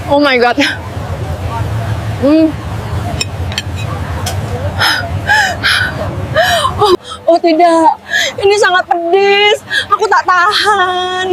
Oh my god. Hmm. Oh tidak, ini sangat pedis. Aku tak tahan.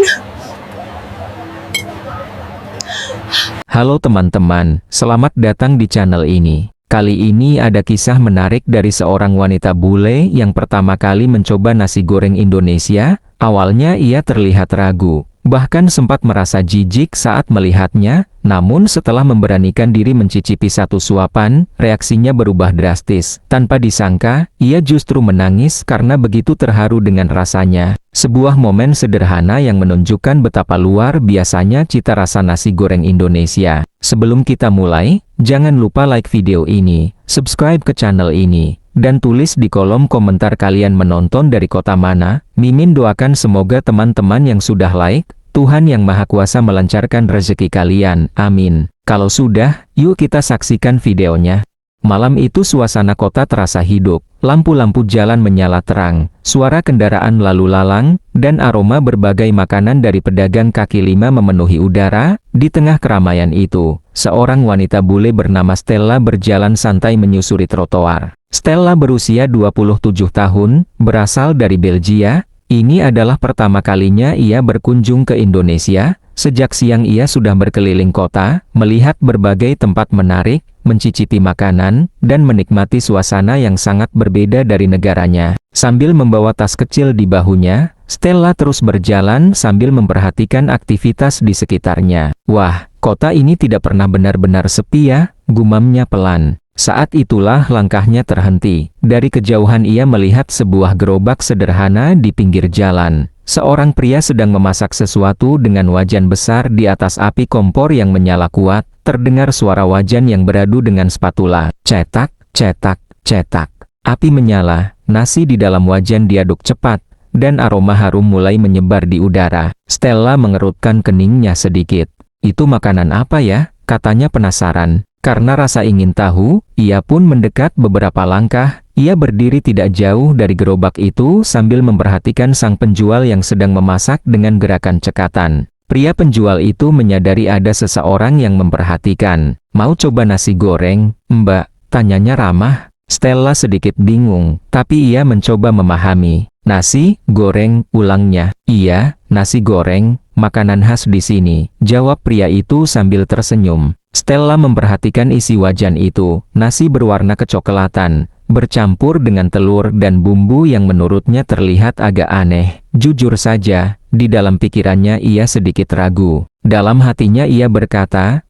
Halo teman-teman, selamat datang di channel ini. Kali ini ada kisah menarik dari seorang wanita bule yang pertama kali mencoba nasi goreng Indonesia. Awalnya ia terlihat ragu, bahkan sempat merasa jijik saat melihatnya. Namun setelah memberanikan diri mencicipi satu suapan, reaksinya berubah drastis. Tanpa disangka, ia justru menangis karena begitu terharu dengan rasanya. Sebuah momen sederhana yang menunjukkan betapa luar biasanya cita rasa nasi goreng Indonesia. Sebelum kita mulai, jangan lupa like video ini, subscribe ke channel ini, dan tulis di kolom komentar kalian menonton dari kota mana. Mimin doakan semoga teman-teman yang sudah like, Tuhan Yang Maha Kuasa melancarkan rezeki kalian, amin. Kalau sudah, yuk kita saksikan videonya. Malam itu suasana kota terasa hidup, lampu-lampu jalan menyala terang, suara kendaraan lalu lalang, dan aroma berbagai makanan dari pedagang kaki lima memenuhi udara. Di tengah keramaian itu, seorang wanita bule bernama Stella berjalan santai menyusuri trotoar. Stella berusia 27 tahun, berasal dari Belgia. Ini adalah pertama kalinya ia berkunjung ke Indonesia. Sejak siang ia sudah berkeliling kota, melihat berbagai tempat menarik, mencicipi makanan, dan menikmati suasana yang sangat berbeda dari negaranya. Sambil membawa tas kecil di bahunya, Stella terus berjalan sambil memperhatikan aktivitas di sekitarnya. Wah, kota ini tidak pernah benar-benar sepi ya, gumamnya pelan. Saat itulah langkahnya terhenti. Dari kejauhan ia melihat sebuah gerobak sederhana di pinggir jalan. Seorang pria sedang memasak sesuatu dengan wajan besar di atas api kompor yang menyala kuat. Terdengar suara wajan yang beradu dengan spatula. Cetak, cetak, cetak. Api menyala, nasi di dalam wajan diaduk cepat, dan aroma harum mulai menyebar di udara. Stella mengerutkan keningnya sedikit. Itu makanan apa ya? Katanya penasaran. Karena rasa ingin tahu, ia pun mendekat beberapa langkah. Ia berdiri tidak jauh dari gerobak itu sambil memperhatikan sang penjual yang sedang memasak dengan gerakan cekatan. Pria penjual itu menyadari ada seseorang yang memperhatikan. Mau coba nasi goreng, Mbak? Tanyanya ramah. Stella sedikit bingung, tapi ia mencoba memahami. Nasi goreng, ulangnya. Iya, nasi goreng, makanan khas di sini, jawab pria itu sambil tersenyum. Stella memperhatikan isi wajan itu. Nasi berwarna kecoklatan, bercampur dengan telur dan bumbu yang menurutnya terlihat agak aneh. Jujur saja, di dalam pikirannya ia sedikit ragu. Dalam hatinya ia berkata,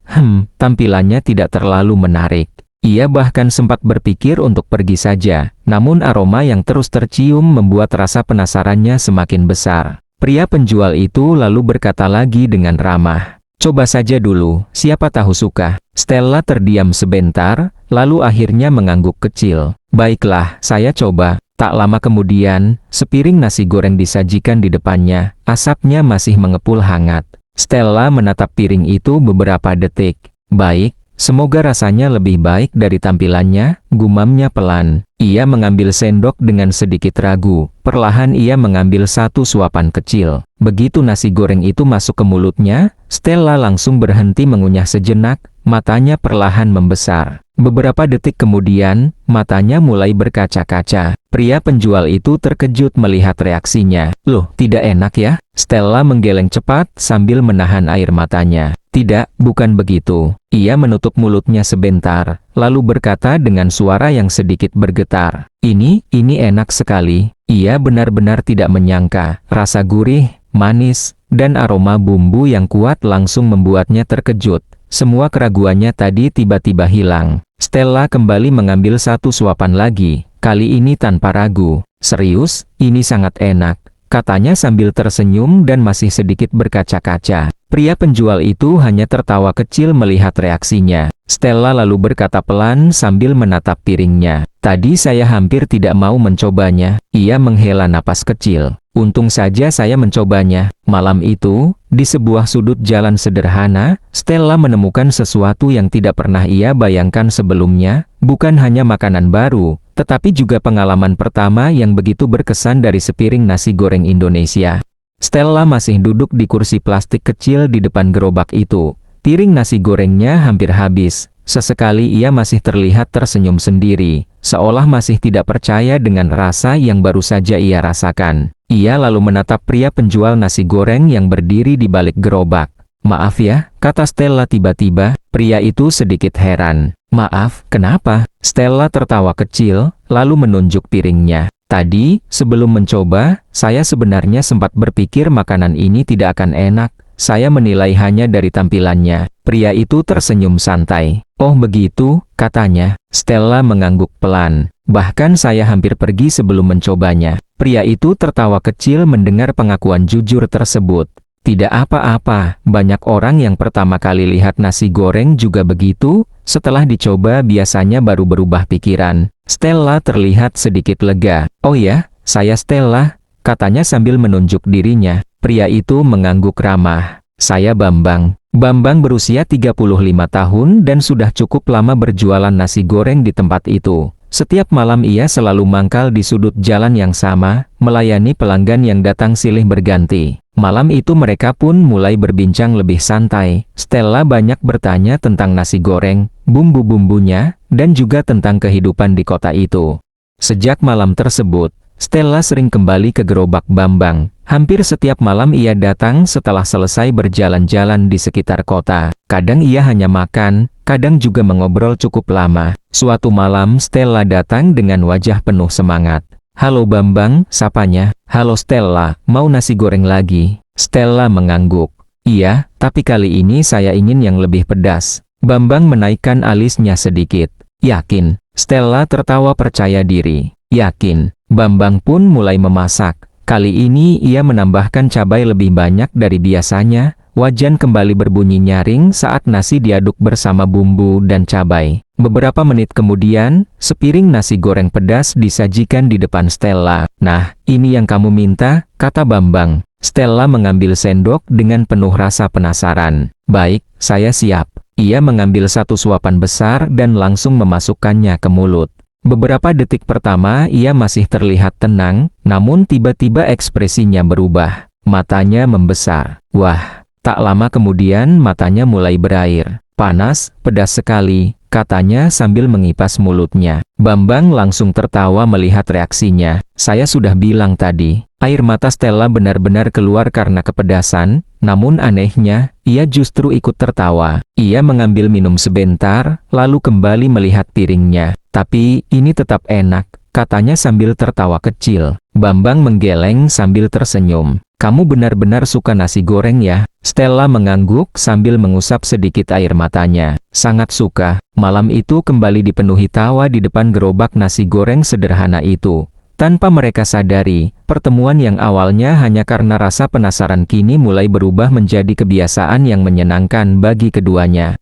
tampilannya tidak terlalu menarik. Ia bahkan sempat berpikir untuk pergi saja, namun aroma yang terus tercium membuat rasa penasarannya semakin besar. Pria penjual itu lalu berkata lagi dengan ramah, "Coba saja dulu, siapa tahu suka." Stella terdiam sebentar, lalu akhirnya mengangguk kecil. "Baiklah, saya coba." Tak lama kemudian, sepiring nasi goreng disajikan di depannya, asapnya masih mengepul hangat. Stella menatap piring itu beberapa detik. "Baik, semoga rasanya lebih baik dari tampilannya," gumamnya pelan. Ia mengambil sendok dengan sedikit ragu. Perlahan ia mengambil satu suapan kecil. Begitu nasi goreng itu masuk ke mulutnya, Stella langsung berhenti mengunyah sejenak, matanya perlahan membesar. Beberapa detik kemudian, matanya mulai berkaca-kaca. Pria penjual itu terkejut melihat reaksinya. "Loh, tidak enak ya?" Stella menggeleng cepat sambil menahan air matanya. "Tidak, bukan begitu." Ia menutup mulutnya sebentar, lalu berkata dengan suara yang sedikit bergetar, Ini enak sekali." Ia benar-benar tidak menyangka, rasa gurih, manis, dan aroma bumbu yang kuat langsung membuatnya terkejut. Semua keraguannya tadi tiba-tiba hilang. Stella kembali mengambil satu suapan lagi, kali ini tanpa ragu. "Serius, ini sangat enak," katanya sambil tersenyum dan masih sedikit berkaca-kaca. Pria penjual itu hanya tertawa kecil melihat reaksinya. Stella lalu berkata pelan sambil menatap piringnya, "Tadi saya hampir tidak mau mencobanya." Ia menghela napas kecil. "Untung saja saya mencobanya." Malam itu, di sebuah sudut jalan sederhana, Stella menemukan sesuatu yang tidak pernah ia bayangkan sebelumnya. Bukan hanya makanan baru, tetapi juga pengalaman pertama yang begitu berkesan dari sepiring nasi goreng Indonesia. Stella masih duduk di kursi plastik kecil di depan gerobak itu. Piring nasi gorengnya hampir habis. Sesekali ia masih terlihat tersenyum sendiri, seolah masih tidak percaya dengan rasa yang baru saja ia rasakan. Ia lalu menatap pria penjual nasi goreng yang berdiri di balik gerobak. "Maaf ya," kata Stella tiba-tiba. Pria itu sedikit heran. "Maaf, kenapa?" Stella tertawa kecil, lalu menunjuk piringnya. "Tadi, sebelum mencoba, saya sebenarnya sempat berpikir makanan ini tidak akan enak. Saya menilai hanya dari tampilannya." Pria itu tersenyum santai. "Oh begitu," katanya. Stella mengangguk pelan. "Bahkan saya hampir pergi sebelum mencobanya." Pria itu tertawa kecil mendengar pengakuan jujur tersebut. "Tidak apa-apa, banyak orang yang pertama kali lihat nasi goreng juga begitu, setelah dicoba biasanya baru berubah pikiran." Stella terlihat sedikit lega. "Oh ya, saya Stella," katanya sambil menunjuk dirinya. Pria itu mengangguk ramah. "Saya Bambang." Bambang berusia 35 tahun dan sudah cukup lama berjualan nasi goreng di tempat itu. Setiap malam ia selalu mangkal di sudut jalan yang sama, melayani pelanggan yang datang silih berganti. Malam itu mereka pun mulai berbincang lebih santai. Stella banyak bertanya tentang nasi goreng, bumbu-bumbunya, dan juga tentang kehidupan di kota itu. Sejak malam tersebut, Stella sering kembali ke gerobak Bambang. Hampir setiap malam ia datang setelah selesai berjalan-jalan di sekitar kota. Kadang ia hanya makan, kadang juga mengobrol cukup lama. Suatu malam Stella datang dengan wajah penuh semangat. "Halo Bambang," sapanya. "Halo Stella, mau nasi goreng lagi?" Stella mengangguk. "Iya, tapi kali ini saya ingin yang lebih pedas." Bambang menaikkan alisnya sedikit. "Yakin?" Stella tertawa percaya diri. "Yakin." Bambang pun mulai memasak. Kali ini ia menambahkan cabai lebih banyak dari biasanya. Wajan kembali berbunyi nyaring saat nasi diaduk bersama bumbu dan cabai. Beberapa menit kemudian, sepiring nasi goreng pedas disajikan di depan Stella. "Nah, ini yang kamu minta," kata Bambang. Stella mengambil sendok dengan penuh rasa penasaran. "Baik, saya siap." Ia mengambil satu suapan besar dan langsung memasukkannya ke mulut. Beberapa detik pertama ia masih terlihat tenang, namun tiba-tiba ekspresinya berubah. Matanya membesar. Wah, tak lama kemudian matanya mulai berair. "Panas, pedas sekali," katanya sambil mengipas mulutnya. Bambang langsung tertawa melihat reaksinya. "Saya sudah bilang tadi." Air mata Stella benar-benar keluar karena kepedasan, namun anehnya, ia justru ikut tertawa. Ia mengambil minum sebentar, lalu kembali melihat piringnya. "Tapi, ini tetap enak," katanya sambil tertawa kecil. Bambang menggeleng sambil tersenyum. "Kamu benar-benar suka nasi goreng ya?" Stella mengangguk sambil mengusap sedikit air matanya. "Sangat suka." Malam itu kembali dipenuhi tawa di depan gerobak nasi goreng sederhana itu. Tanpa mereka sadari, pertemuan yang awalnya hanya karena rasa penasaran kini mulai berubah menjadi kebiasaan yang menyenangkan bagi keduanya.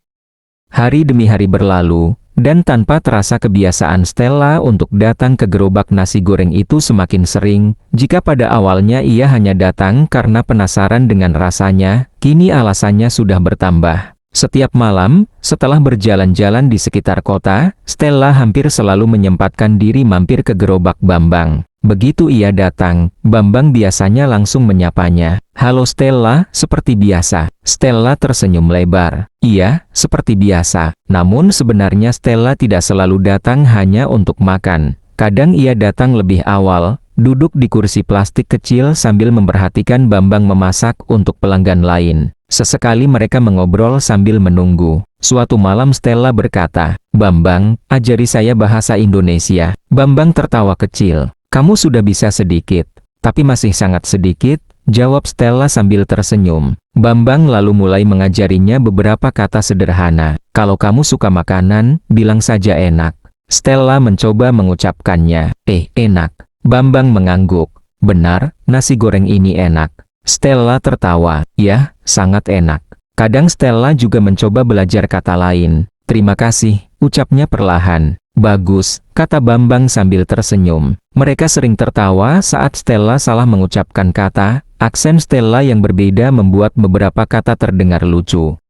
Hari demi hari berlalu, dan tanpa terasa kebiasaan Stella untuk datang ke gerobak nasi goreng itu semakin sering. Jika pada awalnya ia hanya datang karena penasaran dengan rasanya, kini alasannya sudah bertambah. Setiap malam, setelah berjalan-jalan di sekitar kota, Stella hampir selalu menyempatkan diri mampir ke gerobak Bambang. Begitu ia datang, Bambang biasanya langsung menyapanya. "Halo Stella," seperti biasa. Stella tersenyum lebar. "Iya, seperti biasa." Namun sebenarnya Stella tidak selalu datang hanya untuk makan. Kadang ia datang lebih awal, duduk di kursi plastik kecil sambil memperhatikan Bambang memasak untuk pelanggan lain. Sesekali mereka mengobrol sambil menunggu. Suatu malam Stella berkata, "Bambang, ajari saya bahasa Indonesia." Bambang tertawa kecil. "Kamu sudah bisa sedikit." "Tapi masih sangat sedikit," jawab Stella sambil tersenyum. Bambang lalu mulai mengajarinya beberapa kata sederhana. "Kalau kamu suka makanan, bilang saja enak." Stella mencoba mengucapkannya. Enak." Bambang mengangguk. "Benar, nasi goreng ini enak." Stella tertawa. "Ya, sangat enak." Kadang Stella juga mencoba belajar kata lain. "Terima kasih," ucapnya perlahan. "Bagus," kata Bambang sambil tersenyum. Mereka sering tertawa saat Stella salah mengucapkan kata. Aksen Stella yang berbeda membuat beberapa kata terdengar lucu.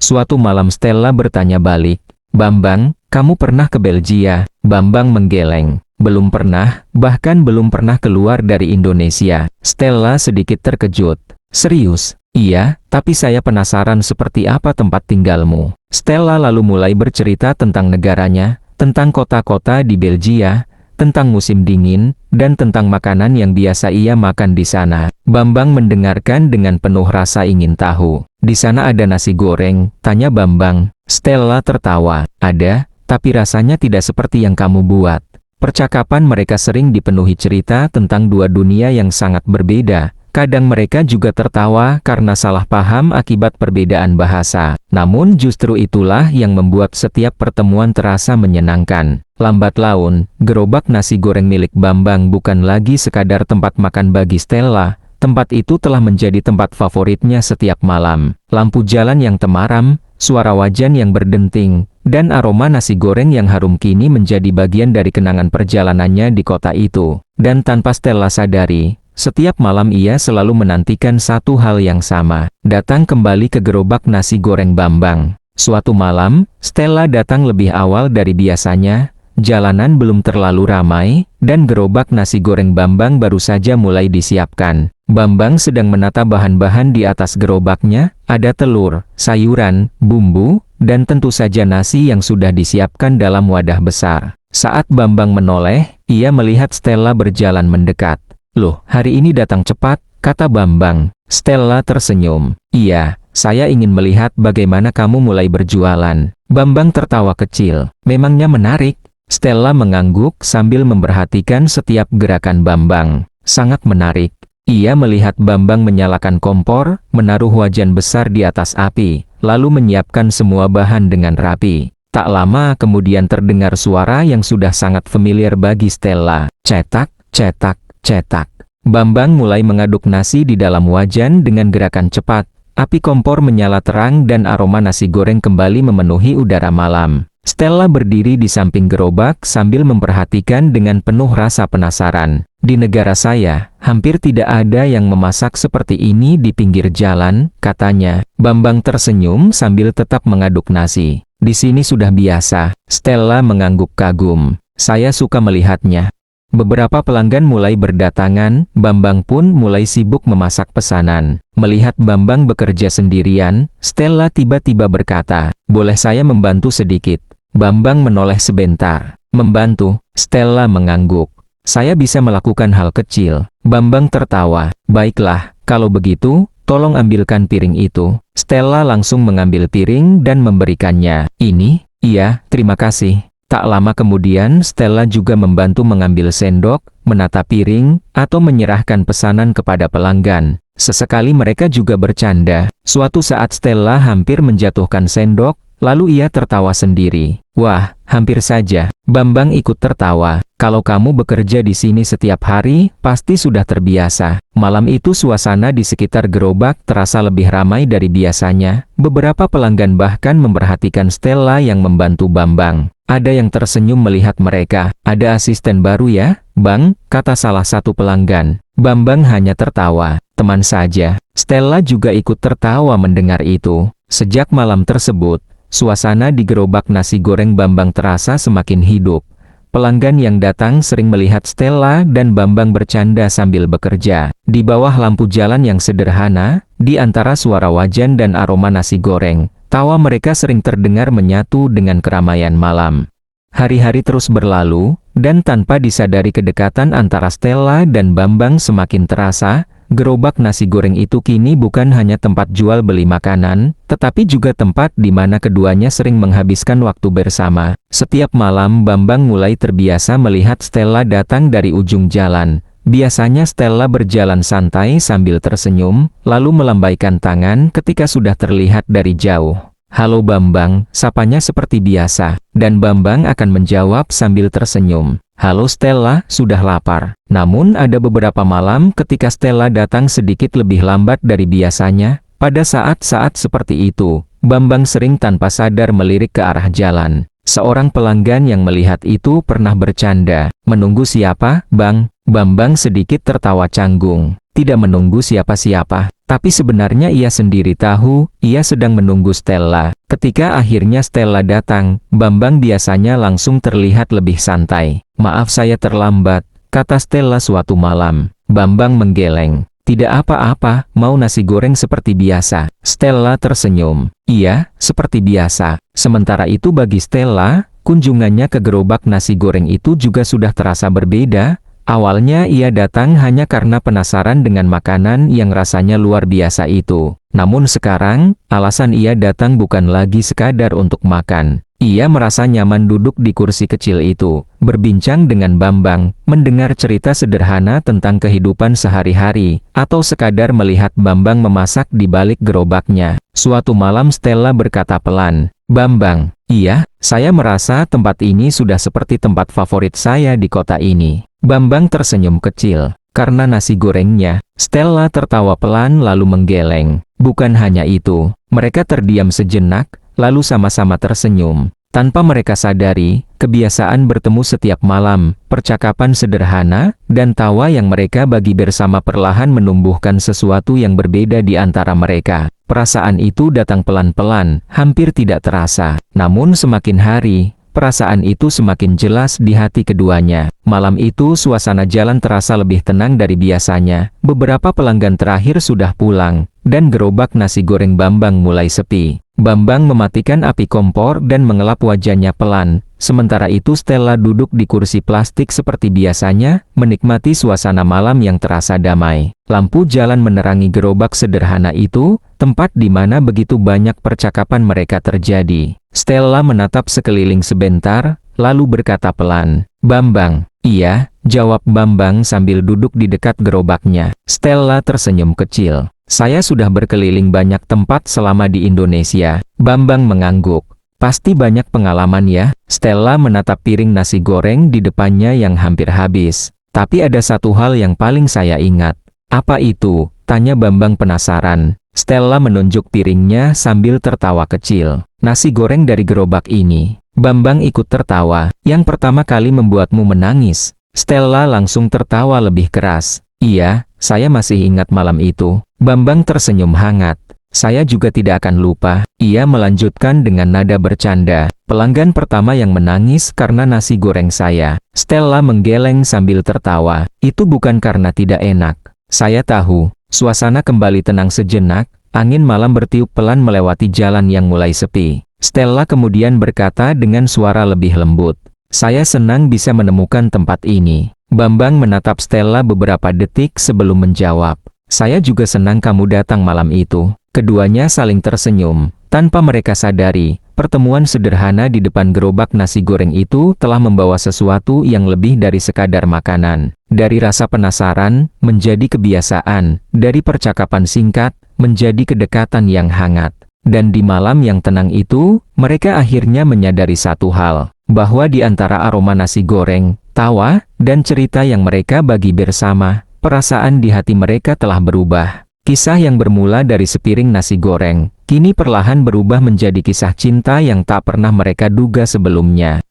Suatu malam Stella bertanya balik, "Bambang, kamu pernah ke Belgia?" Bambang menggeleng. "Belum pernah, bahkan belum pernah keluar dari Indonesia." Stella sedikit terkejut. Serius? Iya, tapi saya penasaran seperti apa tempat tinggalmu. Stella lalu mulai bercerita tentang negaranya, tentang kota-kota di Belgia, tentang musim dingin, dan tentang makanan yang biasa ia makan di sana. Bambang mendengarkan dengan penuh rasa ingin tahu. Di sana ada nasi goreng, tanya Bambang. Stella tertawa. Ada, tapi rasanya tidak seperti yang kamu buat. Percakapan mereka sering dipenuhi cerita tentang dua dunia yang sangat berbeda. Kadang mereka juga tertawa karena salah paham akibat perbedaan bahasa. Namun justru itulah yang membuat setiap pertemuan terasa menyenangkan. Lambat laun, gerobak nasi goreng milik Bambang bukan lagi sekadar tempat makan bagi Stella. Tempat itu telah menjadi tempat favoritnya setiap malam. Lampu jalan yang temaram, suara wajan yang berdenting, dan aroma nasi goreng yang harum kini menjadi bagian dari kenangan perjalanannya di kota itu. Dan tanpa Stella sadari, setiap malam ia selalu menantikan satu hal yang sama, datang kembali ke gerobak nasi goreng Bambang. Suatu malam, Stella datang lebih awal dari biasanya, jalanan belum terlalu ramai, dan gerobak nasi goreng Bambang baru saja mulai disiapkan. Bambang sedang menata bahan-bahan di atas gerobaknya, ada telur, sayuran, bumbu, dan tentu saja nasi yang sudah disiapkan dalam wadah besar. Saat Bambang menoleh, ia melihat Stella berjalan mendekat. Loh, hari ini datang cepat, kata Bambang. Stella tersenyum. Iya, saya ingin melihat bagaimana kamu mulai berjualan. Bambang tertawa kecil. Memangnya menarik? Stella mengangguk sambil memperhatikan setiap gerakan Bambang. Sangat menarik. Ia melihat Bambang menyalakan kompor, menaruh wajan besar di atas api, lalu menyiapkan semua bahan dengan rapi. Tak lama kemudian terdengar suara yang sudah sangat familiar bagi Stella. Cetak, cetak, cetak. Bambang mulai mengaduk nasi di dalam wajan dengan gerakan cepat. Api kompor menyala terang dan aroma nasi goreng kembali memenuhi udara malam. Stella berdiri di samping gerobak sambil memperhatikan dengan penuh rasa penasaran. Di negara saya, hampir tidak ada yang memasak seperti ini di pinggir jalan, katanya. Bambang tersenyum sambil tetap mengaduk nasi. Di sini sudah biasa. Stella mengangguk kagum. Saya suka melihatnya. Beberapa pelanggan mulai berdatangan, Bambang pun mulai sibuk memasak pesanan. Melihat Bambang bekerja sendirian, Stella tiba-tiba berkata, "Boleh saya membantu sedikit?" Bambang menoleh sebentar. "Membantu?" Stella mengangguk. "Saya bisa melakukan hal kecil." Bambang tertawa. "Baiklah, kalau begitu, tolong ambilkan piring itu." Stella langsung mengambil piring dan memberikannya. "Ini?" "Iya, terima kasih." Tak lama kemudian Stella juga membantu mengambil sendok, menata piring, atau menyerahkan pesanan kepada pelanggan. Sesekali mereka juga bercanda. Suatu saat Stella hampir menjatuhkan sendok, lalu ia tertawa sendiri. "Wah, hampir saja." Bambang ikut tertawa. "Kalau kamu bekerja di sini setiap hari, pasti sudah terbiasa." Malam itu suasana di sekitar gerobak terasa lebih ramai dari biasanya. Beberapa pelanggan bahkan memperhatikan Stella yang membantu Bambang. Ada yang tersenyum melihat mereka. "Ada asisten baru ya, Bang?" kata salah satu pelanggan. Bambang hanya tertawa. "Teman saja." Stella juga ikut tertawa mendengar itu. Sejak malam tersebut, suasana di gerobak nasi goreng Bambang terasa semakin hidup. Pelanggan yang datang sering melihat Stella dan Bambang bercanda sambil bekerja. Di bawah lampu jalan yang sederhana, di antara suara wajan dan aroma nasi goreng, tawa mereka sering terdengar menyatu dengan keramaian malam. Hari-hari terus berlalu, dan tanpa disadari kedekatan antara Stella dan Bambang semakin terasa. Gerobak nasi goreng itu kini bukan hanya tempat jual beli makanan, tetapi juga tempat di mana keduanya sering menghabiskan waktu bersama. Setiap malam Bambang mulai terbiasa melihat Stella datang dari ujung jalan. Biasanya Stella berjalan santai sambil tersenyum, lalu melambaikan tangan ketika sudah terlihat dari jauh. "Halo Bambang," sapanya seperti biasa, dan Bambang akan menjawab sambil tersenyum. "Halo Stella, sudah lapar?" Namun ada beberapa malam ketika Stella datang sedikit lebih lambat dari biasanya. Pada saat-saat seperti itu, Bambang sering tanpa sadar melirik ke arah jalan. Seorang pelanggan yang melihat itu pernah bercanda, "Menunggu siapa, Bang?" Bambang sedikit tertawa canggung. Tidak menunggu siapa-siapa, tapi sebenarnya ia sendiri tahu, ia sedang menunggu Stella. Ketika akhirnya Stella datang, Bambang biasanya langsung terlihat lebih santai. "Maaf saya terlambat," kata Stella suatu malam. Bambang menggeleng. Tidak apa-apa, mau nasi goreng seperti biasa. Stella tersenyum. Iya, seperti biasa. Sementara itu bagi Stella, kunjungannya ke gerobak nasi goreng itu juga sudah terasa berbeda. Awalnya ia datang hanya karena penasaran dengan makanan yang rasanya luar biasa itu. Namun sekarang, alasan ia datang bukan lagi sekadar untuk makan. Ia merasa nyaman duduk di kursi kecil itu, berbincang dengan Bambang, mendengar cerita sederhana tentang kehidupan sehari-hari, atau sekadar melihat Bambang memasak di balik gerobaknya. Suatu malam Stella berkata pelan, "Bambang, iya, saya merasa tempat ini sudah seperti tempat favorit saya di kota ini." Bambang tersenyum kecil. Karena nasi gorengnya, Stella tertawa pelan lalu menggeleng. Bukan hanya itu, mereka terdiam sejenak, lalu sama-sama tersenyum. Tanpa mereka sadari, kebiasaan bertemu setiap malam, percakapan sederhana, dan tawa yang mereka bagi bersama perlahan menumbuhkan sesuatu yang berbeda di antara mereka. Perasaan itu datang pelan-pelan, hampir tidak terasa. Namun semakin hari, perasaan itu semakin jelas di hati keduanya. Malam itu suasana jalan terasa lebih tenang dari biasanya. Beberapa pelanggan terakhir sudah pulang, dan gerobak nasi goreng Bambang mulai sepi. Bambang mematikan api kompor dan mengelap wajahnya pelan. Sementara itu Stella duduk di kursi plastik seperti biasanya, menikmati suasana malam yang terasa damai. Lampu jalan menerangi gerobak sederhana itu, tempat di mana begitu banyak percakapan mereka terjadi. Stella menatap sekeliling sebentar, lalu berkata pelan, "Bambang." "Iya," jawab Bambang sambil duduk di dekat gerobaknya. Stella tersenyum kecil. "Saya sudah berkeliling banyak tempat selama di Indonesia." Bambang mengangguk. "Pasti banyak pengalaman ya." Stella menatap piring nasi goreng di depannya yang hampir habis. "Tapi ada satu hal yang paling saya ingat." "Apa itu?" tanya Bambang penasaran. Stella menunjuk piringnya sambil tertawa kecil. "Nasi goreng dari gerobak ini." Bambang ikut tertawa. "Yang pertama kali membuatmu menangis." Stella langsung tertawa lebih keras. "Iya, saya masih ingat malam itu." Bambang tersenyum hangat. "Saya juga tidak akan lupa." Ia melanjutkan dengan nada bercanda. "Pelanggan pertama yang menangis karena nasi goreng saya." Stella menggeleng sambil tertawa. "Itu bukan karena tidak enak." "Saya tahu." Suasana kembali tenang sejenak, angin malam bertiup pelan melewati jalan yang mulai sepi. Stella kemudian berkata dengan suara lebih lembut, "Saya senang bisa menemukan tempat ini." Bambang menatap Stella beberapa detik sebelum menjawab, "Saya juga senang kamu datang malam itu." Keduanya saling tersenyum. Tanpa mereka sadari, pertemuan sederhana di depan gerobak nasi goreng itu telah membawa sesuatu yang lebih dari sekadar makanan. Dari rasa penasaran, menjadi kebiasaan. Dari percakapan singkat, menjadi kedekatan yang hangat. Dan di malam yang tenang itu, mereka akhirnya menyadari satu hal, bahwa di antara aroma nasi goreng, tawa, dan cerita yang mereka bagi bersama, perasaan di hati mereka telah berubah. Kisah yang bermula dari sepiring nasi goreng, kini perlahan berubah menjadi kisah cinta yang tak pernah mereka duga sebelumnya.